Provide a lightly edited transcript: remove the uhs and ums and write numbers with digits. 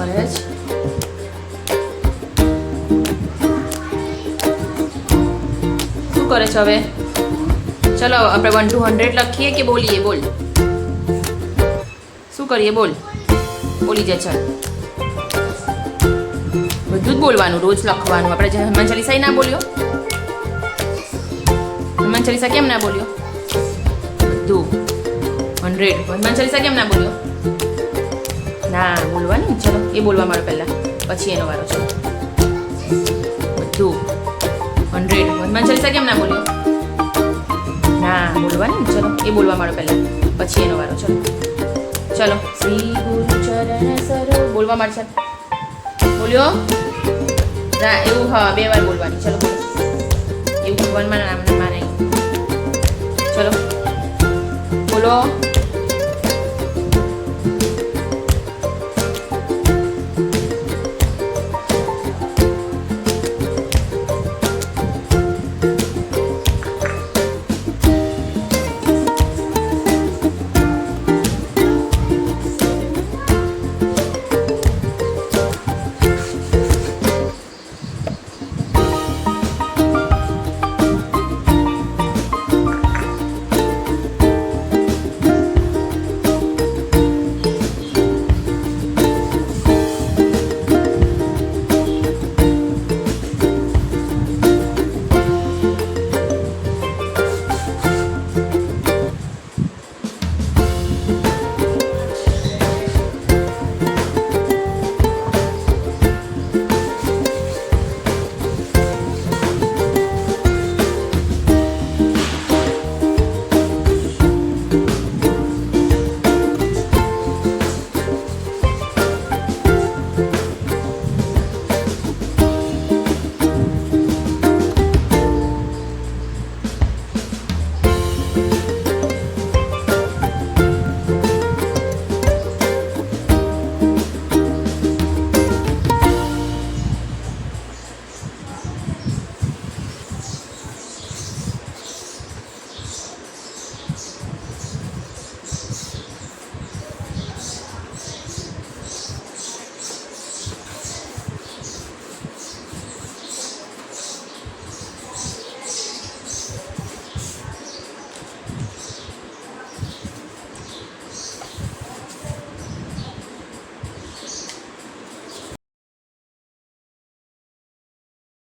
કરે છે. શું કરે છે હવે? ચલો આપણે 1 to 100 લખીએ કે બોલીએ? બોલ, શું કરીએ? બોલ, બોલી જાય. ચાલ, બધું જ બોલવાનું, રોજ લખવાનું. આપણે જે હનુમાન ચાલીસા ના બોલ્યો, હનુમાન ચાલીસા કેમ ના બોલ્યો? બધું 100. હનુમાન ચાલીસા કેમ ના બોલ્યો? ના બોલવાનું. ચલો એ બોલવા માંડો પહેલા, પછી એનો વારો. ચલો બધું 100. હનુમાન ચાલીસા કેમ ના બોલ્યો? ના બોલવાનું. ચલો એ બોલવા માંડો પહેલા, પછી એનો વારો. ચલો ચલો. શ્રી ગુરુ ચરણ સરો બોલવા માંડ. ચાલ, બોલ્યો ના એવું? હા, 2 વાર બોલવાની. ચલો બોલો, એવું ભગવાનમાં નામ નહીં. ચલો બોલો.